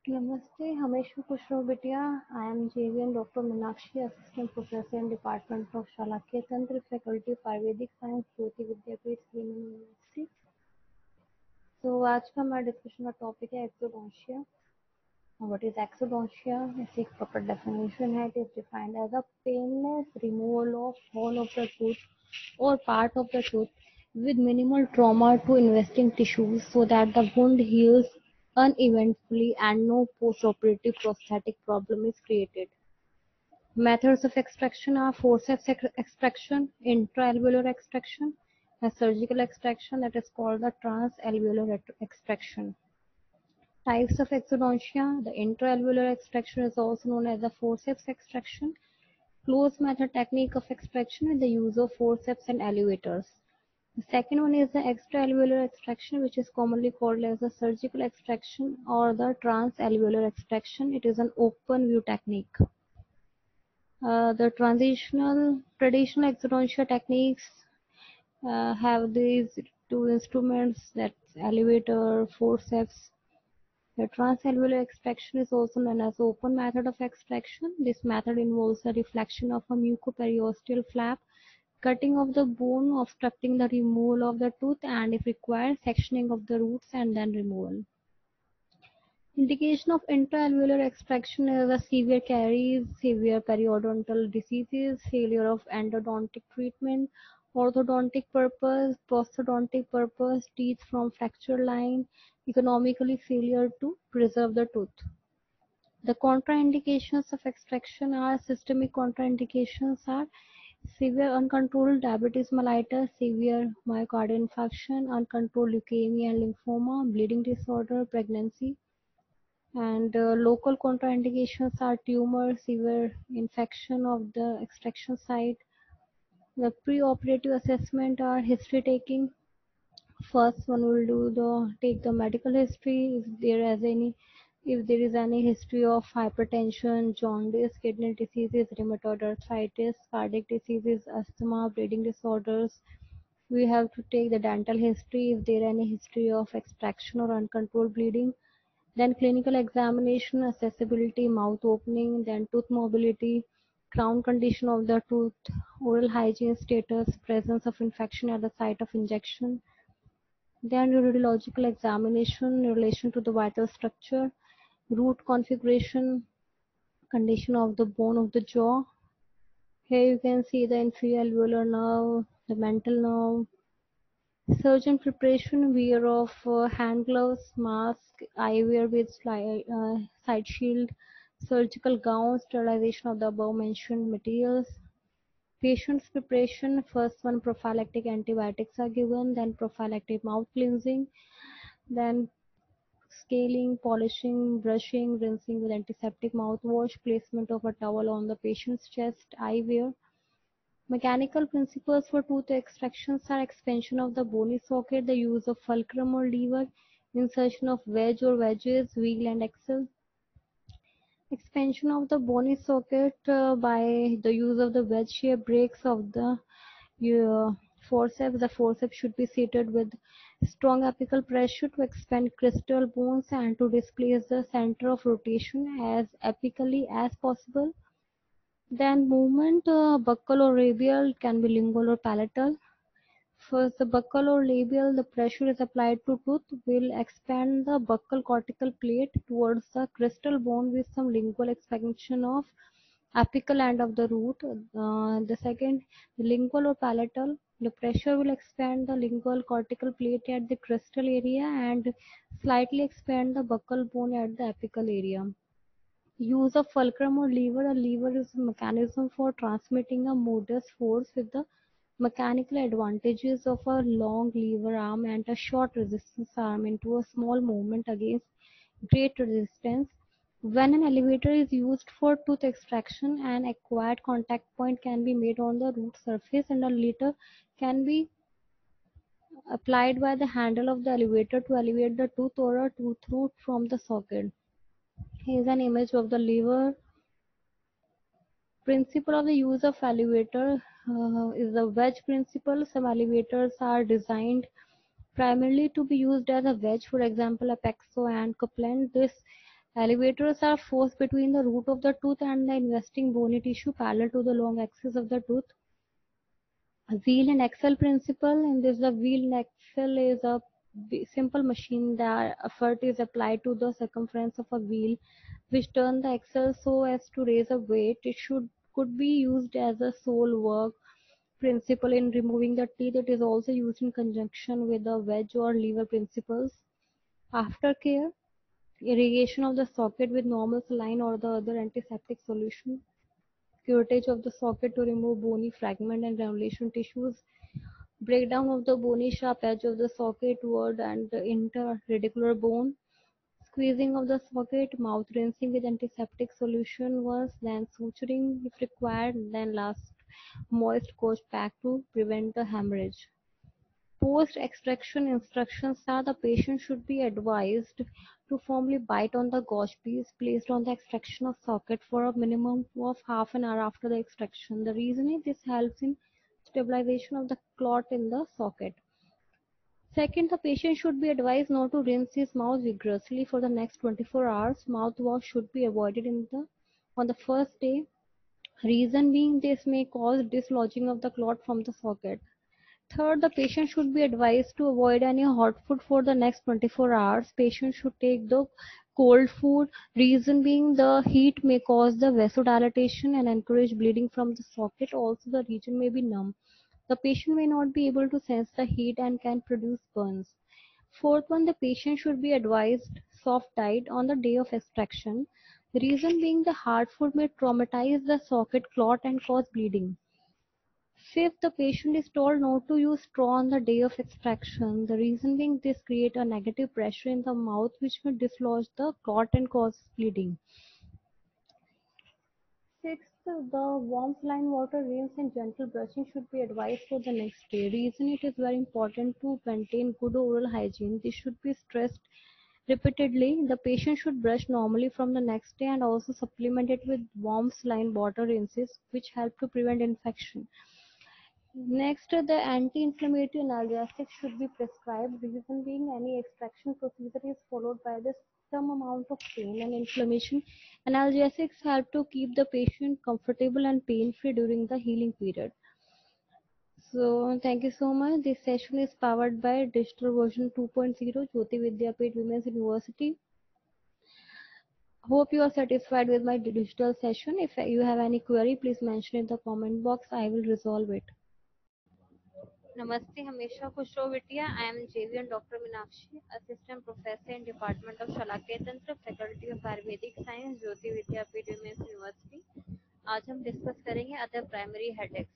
Namaste, Hameshu Kushro Bitiya. I am JVN Dr. Meenakshi, Assistant Professor in Department of Shalakya Tantra, Faculty of Ayurvedic Science, Jyoti Vidyapeeth, Human University. So आज का हमारा discussion का topic है एक्सोडोंशिया. What is exodontia? इसकी एक proper definition है. It is defined as a painless removal of whole of the tooth or part of the tooth with minimal trauma to investing tissues so that the wound heals uneventfully and no post-operative prosthetic problem is created. Methods of extraction are forceps extraction, intra-alveolar extraction, and surgical extraction that is called the transalveolar extraction. Types of exodontia. The intra-alveolar extraction is also known as the forceps extraction. Closed method technique of extraction with the use of forceps and elevators. The second one is the extra-alveolar extraction, which is commonly called as the surgical extraction or the transalveolar extraction. It is an open view technique. The traditional exodontia techniques have these two instruments, that's elevator, forceps. The transalveolar extraction is also known as open method of extraction. This method involves the reflection of a mucoperiosteal flap, cutting of the bone, obstructing the removal of the tooth, and if required, sectioning of the roots and then removal. Indication of intra-alveolar extraction is a severe caries, severe periodontal diseases, failure of endodontic treatment, orthodontic purpose, prosthodontic purpose, teeth from fracture line, economically failure to preserve the tooth. The contraindications of extraction are systemic contraindications are severe uncontrolled diabetes mellitus, severe myocardial infarction, uncontrolled leukemia and lymphoma, bleeding disorder, pregnancy. And local contraindications are tumor, severe infection of the extraction site. The preoperative assessment are history taking. First one will take the medical history if there is any history of hypertension, jaundice, kidney diseases, rheumatoid arthritis, cardiac diseases, asthma, bleeding disorders. We have to take the dental history if there is any history of extraction or uncontrolled bleeding. Then clinical examination, accessibility, mouth opening, then tooth mobility, crown condition of the tooth, oral hygiene status, presence of infection at the site of injection. Then radiological examination in relation to the vital structure, root configuration, condition of the bone of the jaw. Here you can see the inferior alveolar nerve, the mental nerve. Surgeon preparation, wear of hand gloves, mask, eyewear with side shield, surgical gown, sterilization of the above mentioned materials. Patient's preparation, first one prophylactic antibiotics are given, then prophylactic mouth cleansing, then scaling, polishing, brushing, rinsing with antiseptic mouthwash, placement of a towel on the patient's chest, eyewear. Mechanical principles for tooth extractions are expansion of the bony socket, the use of fulcrum or lever, insertion of wedge or wedges, wheel and axle. Expansion of the bony socket by the use of the wedge-shaped breaks of the forceps. The forceps should be seated with strong apical pressure to expand crystal bones and to displace the center of rotation as apically as possible. Then movement, buccal or radial, can be lingual or palatal. First, the buccal or labial, the pressure is applied to tooth will expand the buccal cortical plate towards the crystal bone with some lingual expansion of apical end of the root. The second, the lingual or palatal, the pressure will expand the lingual cortical plate at the crystal area and slightly expand the buccal bone at the apical area. Use of fulcrum or lever. A lever is a mechanism for transmitting a modus force with the mechanical advantages of a long lever arm and a short resistance arm into a small movement against great resistance. When an elevator is used for tooth extraction, an acquired contact point can be made on the root surface and a lever can be applied by the handle of the elevator to elevate the tooth or a tooth root from the socket. Here is an image of the lever. Principle of the use of elevator is the wedge principle. Some elevators are designed primarily to be used as a wedge, for example, Apexo and Copeland. This Elevators are forced between the root of the tooth and the investing bony tissue parallel to the long axis of the tooth. Wheel and axle principle. In this, the wheel and axle is a simple machine that effort is applied to the circumference of a wheel, which turn the axle so as to raise a weight. It could be used as a sole work principle in removing the teeth. It is also used in conjunction with the wedge or lever principles. Aftercare, irrigation of the socket with normal saline or the other antiseptic solution, curettage of the socket to remove bony fragment and granulation tissues, breakdown of the bony sharp edge of the socket word and the interradicular bone, squeezing of the socket, mouth rinsing with antiseptic solution once, then suturing if required, then last moist gauze pack to prevent the hemorrhage. Post-extraction instructions are the patient should be advised to firmly bite on the gauze piece placed on the extraction of socket for a minimum of half an hour after the extraction. The reason is this helps in stabilization of the clot in the socket. Second, the patient should be advised not to rinse his mouth vigorously for the next 24 hours. Mouthwash should be avoided on the first day. Reason being this may cause dislodging of the clot from the socket. Third, the patient should be advised to avoid any hot food for the next 24 hours. Patient should take the cold food. Reason being the heat may cause the vasodilatation and encourage bleeding from the socket. Also, the region may be numb. The patient may not be able to sense the heat and can produce burns. Fourth one, the patient should be advised soft diet on the day of extraction. The reason being the hard food may traumatize the socket clot and cause bleeding. Fifth, the patient is told not to use straw on the day of extraction. The reason being this create a negative pressure in the mouth which may dislodge the clot and cause bleeding. Sixth, the warm saline water rinse and gentle brushing should be advised for the next day. Reason it is very important to maintain good oral hygiene. This should be stressed repeatedly. The patient should brush normally from the next day and also supplement it with warm saline water rinses which help to prevent infection. Next, the anti-inflammatory analgesics should be prescribed. Reason being any extraction procedure is followed by some amount of pain and inflammation. Analgesics help to keep the patient comfortable and pain-free during the healing period. So thank you so much. This session is powered by Digital Version 2.0 Jyoti Vidyapeeth Women's University. Hope you are satisfied with my digital session. If you have any query, please mention in the comment box. I will resolve it. Namaste, हमेशा खुश रहो बिटिया. I am JV and Dr. Meenakshi, Assistant Professor in Department of Shalakya Tantra, Faculty of Ayurvedic Science, Jyoti Vidyapeeth Women's University. आज हम discuss करेंगे other primary headaches.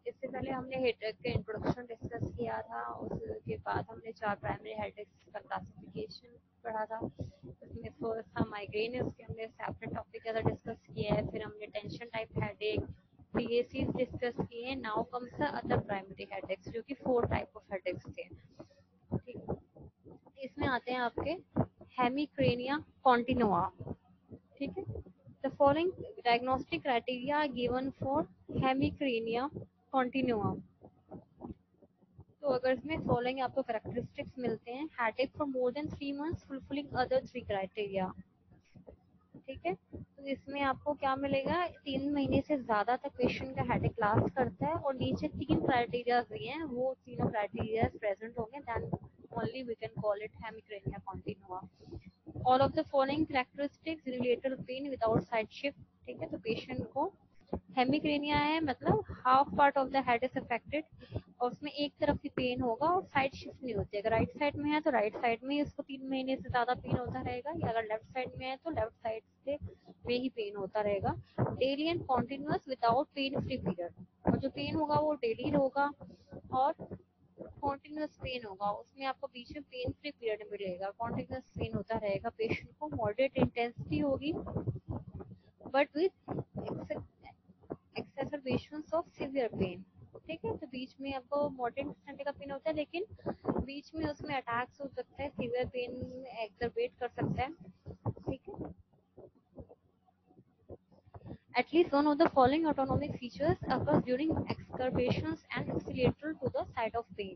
इससे पहले हमने हेडेक का इंट्रोडक्शन डिस्कस किया था. उसके बाद हमने 4 प्राइमरी हेडेक्स का क्लासिफिकेशन पढ़ा था. उसमें फर्स्ट था माइग्रेन, उसके हमने सेपरेट टॉपिक ज़्यादा डिस्कस किया है. फिर हमने tension type headache, PACs discuss किए हैं. Now comes the other primary headaches जो कि 4 टाइप ऑफ हेडेक्स थे. ठीक, इसमें आते हैं आपके हेमिक्रेनिया कॉन्टिनुआ. ठीक है, the following diagnostic criteria are given for hemicrania continua. तो अगर इसमें फॉलोइंग आपको करेक्टरिस्टिक्स मिलते हैं, headache for more than 3 months fulfilling other 3 criteria. ठीक है, तो इसमें आपको क्या मिलेगा, 3 महीने से ज्यादा तक पेशेंट का हेडेक लास्ट करता है और नीचे 3 क्राइटेरिया दिए हैं, वो तीनों क्राइटेरिया प्रेजेंट होंगे, then only we can call it hemicrania continua. All of the following characteristics related pain without side shift. ठीक है, तो पेशेंट को हेमिक्रेनिया है मतलब half part of the head is affected और उसमें एक तरफ ही पेन होगा और साइड शिफ्ट नहीं होती. अगर राइट साइड में है तो राइट साइड में ही उसको 3 महीने से ज्यादा पेन होता रहेगा, या अगर लेफ्ट साइड में है तो लेफ्ट साइड से में ही पेन होता रहेगा. Daily and continuous without pen free period. और जो पेन होगा वो डेली होगा और कॉन्टिन्यूअस पेन होगा, उसमें आपको बीच में पेन फ्री पीरियड मिलेगा. कॉन्टिन्यूअस पेन होता रहेगा. पेशेंट को मॉडरेट इंटेंसिटी होगी but with exacerbations of severe pain. ठीक है, तो बीच में आपको मॉडरेट इंटेंसिटी का पेन होता है लेकिन बीच में उसमें अटैक्स हो सकता है, सीवियर पेन एक्सरबेट कर सकता है. ठीक है, at least one of the following autonomic features occurs during exacerbations and acceleral to the site of pain.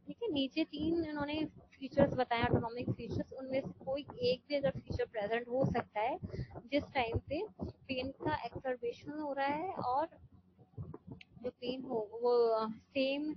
ठीक है, नीचे 3 इन्होंने फीचर्स बताए ऑटोनॉमिक फीचर्स, में से कोई एक भी अगर फीचर प्रेजेंट हो सकता है जिस टाइम पे पेन का एक्सर्वेशन हो रहा है और जो पेन हो वो सेम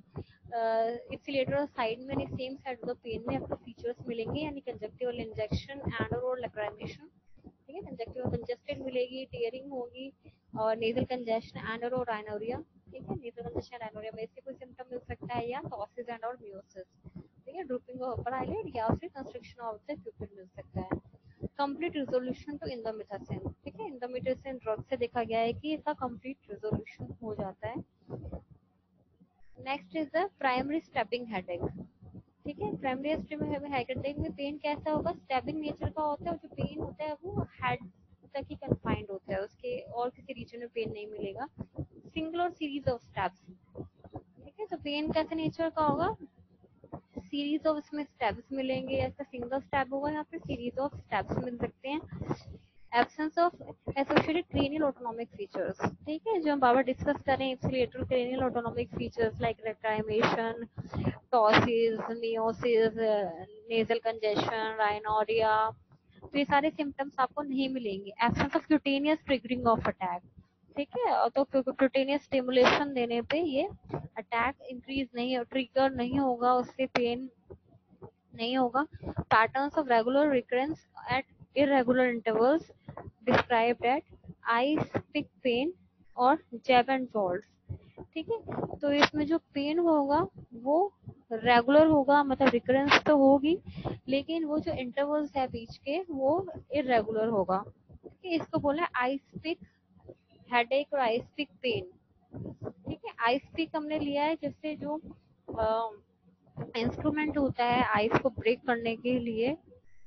इक्सिलेटर साइड में यानी same side of the pain में आपको फीचर्स मिलेंगे, यानी कंजक्टिवल इंजेक्शन एंड और लैक्राइमेशन, ठीक है, कंजक्टिवल कंजेस्टेड मिलेगी, टीयरिंग होगी और नेजल कंजेशन एंड और राइनोरिया, ठीक है, नेजल कंजेशन राइनोरिया में से कोई सिम्टम मिल सकता है या टॉसिस एंड और मियोसिस, ठीक है, ड्रूपिंग ऑफ अपर आईलिड या फिर कंस्ट्रक्शन ऑफ द प्यूपिल मिल सकता है। कंप्लीट रिजोल्यूशन टू इंडोमिथासिन, ठीक है, इंडोमिथासिन ड्रग से देखा गया है कि इसका कंप्लीट रिजोल्यूशन हो जाता है। Next is the primary stepping headache, ठीक है, प्राइमरी स्टेपिंग हेडेक में पेन कैसा होगा, स्टेबिंग नेचर का होता है, जो पेन होता है वो हेड तक ही कन्फाइंड होता है, उसके और किसी रीजन में पेन नहीं मिलेगा, सिंगल और सीरीज ऑफ स्टेप्स, ठीक है, तो पेन कैसे नेचर का होगा, सीरीज ऑफ इसमें स्टेप्स मिलेंगे, ऐसा सिंगल स्टेप होगा, यहाँ पे सीरीज ऑफ स्टेप्स मिल सकते हैं। Absence of associated cranial autonomic features, ठीक है, जो हम बाबा डिस्कस करें ipsilateral cranial autonomic features like lacrimation, ptosis, miosis, nasal congestion, rhinorrhoea, तो ये सारे सिम्टम्स आपको नहीं मिलेंगे। Absence of cutaneous triggering of attack, ठीक है, तो क्यूटेनियस स्टिमुलेशन देने पे ये अटैक इंक्रीज नहीं हो, ट्रिगर नहीं होगा, उससे पेन नहीं होगा। Patterns of regular recurrence at irregular intervals described at ice pick pain और जैब एंड जॉल्ट्स, ठीक है, तो इसमें जो पेन होगा वो रेगुलर होगा, मतलब रिकरेंस तो होगी लेकिन वो जो इंटरवल्स है बीच के वो इरेगुलर होगा, ठीक है, इसको बोला आइस पिक हेडेक और आइस पिक पेन, ठीक है। आइस पिक हमने लिया है जिससे जो इंस्ट्रूमेंट होता है आइस को ब्रेक करने के लिए,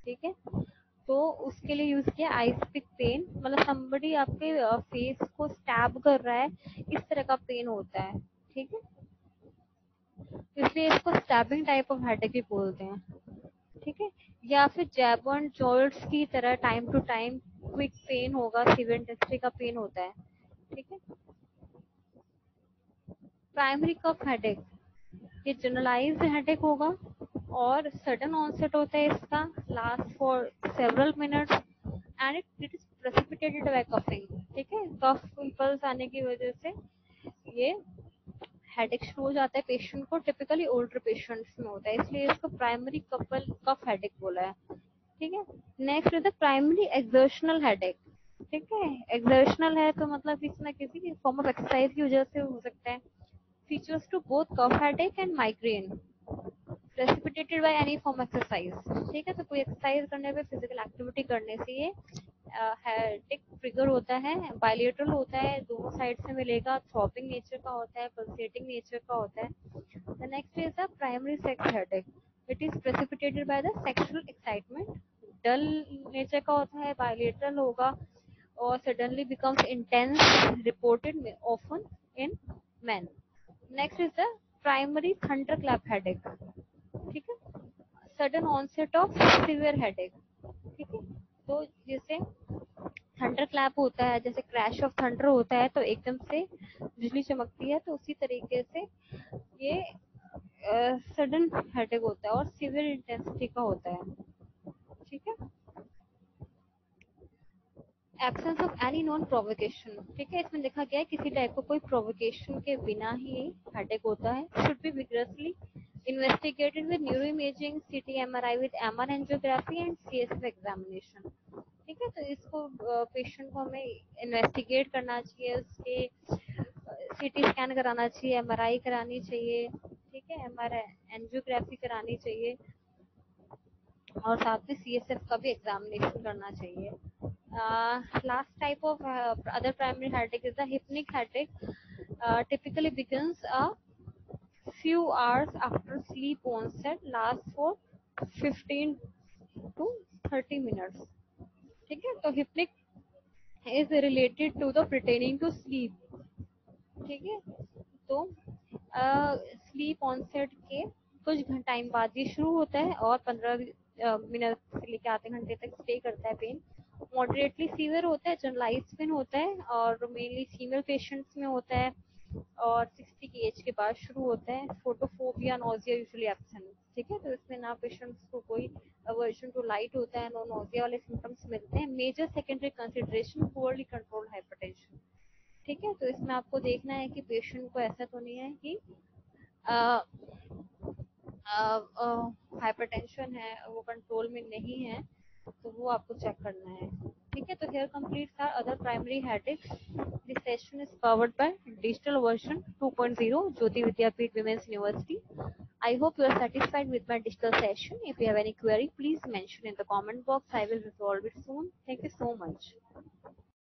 ठीक है, तो उसके लिए यूज किया आइस पिक पेन, मतलब समबडी आपके फेस को स्टैब कर रहा है, इस तरह का पेन होता है, ठीक है, इसलिए इसको स्टैबिंग टाइप ऑफ हेडेक भी बोलते हैं, ठीक है, या फिर जैब एंड जॉल्ट्स की तरह time to time quick pain होगा, सीवियर इंटेंसिटी का पेन होता है, ठीक है। प्राइमरी कफ हेडेक, ये जनरलाइज्ड हेडेक होगा और सडन ऑनसेट होता है इसका, last for several minutes and it is precipitated by coughing, ठीक है, कफ इंपल्स आने की वजह से ये हेडेक शुरू हो जाता है पेशेंट को, टिपिकली ओल्डर पेशेंट्स में होता है, इसलिए इसको प्राइमरी कफ हेडेक बोला है, ठीक है। Next is the primary exertional headache, ठीक है, एक्सर्शनल है तो मतलब किसी ना किसी फॉर्म ऑफ एक्सरसाइज की वजह से हो सकता है। Features to both cough headache and migraine, precipitated by any form exercise, ठीक है, तो कोई एक्सरसाइज करने पे फिजिकल एक्टिविटी करने से ये हेडेक ट्रिगर होता है, बायलेटरल होता है, दोनों साइड से मिलेगा, थ्रॉपिंग नेचर का होता है, पल्सेटिंग नेचर का होता है। The next is the primary sex headache, it is precipitated by the sexual excitement, dull nature का होता है, बायलेटरल होगा और suddenly becomes intense, reported often in men. Next is the primary thunderclap headache, ठीक है, sudden onset of severe headache, ठीक है, तो जैसे थंडर क्लैप होता है, जैसे क्रैश ऑफ थंडर होता है तो एकदम से बिजली चमकती है, तो उसी तरीके से ये सडन हेडेक होता है और सीवियर इंटेंसिटी का होता है, ठीक है। Absence of any non provocation, ठीक है, इसमें देखा गया है किसी टाइप का कोई प्रोवोकेशन के बिना ही हेडेक होता है, should be vigorously investigated with neuro imaging, CT MRI with MR angiography and CSF examination, ठीक है, तो इसको पेशेंट को हमें इन्वेस्टिगेट करना चाहिए, उसके सीटी स्कैन कराना चाहिए, एमआरआई करानी चाहिए, ठीक है, एमआर एंजियोग्राफी करानी चाहिए और साथ में सीएसएफ का भी एग्जामिनेशन करना चाहिए। Last type of other primary headache is the hypnic headache. Typically begins a few hours after sleep onset, lasts for 15 to 30 minutes. ठीक है, तो hypnic is related to the pertaining to sleep. ठीक है, तो sleep onset के कुछ time बाद ये शुरू होता है और 15 मिनट से लेकर आधे घंटे तक स्टे करता है पेन। मॉडरेटली सीवियर होता है, जनरलाइज पेन होता है और मेनली फीमेल पेशेंट्स में होता है और 60 की एज के बाद शुरू होता है। फोटोफोबिया, नोजिया यूजुअली एब्सेंट, ठीक है। तो इसमें ना पेशेंट्स को कोई अवर्जन टू लाइट होता है, नो नोजिया वाले सिम्टम्स मिलते हैं। Major secondary consideration poorly controlled hypertension. ठीक है। तो इसमें आपको देखना है कि पेशेंट को ऐसा तो नहीं है कि हाइपरटेंशन है वो कंट्रोल में नहीं है, तो वो आपको चेक करना है। ठीक है। तो here completes our other primary headaches. This session is powered by digital version 2.0 Jyoti Vidyapeeth Women's University. I hope you are satisfied with my digital session. If you have any query, please mention in the comment box. I will resolve it soon. Thank you so much.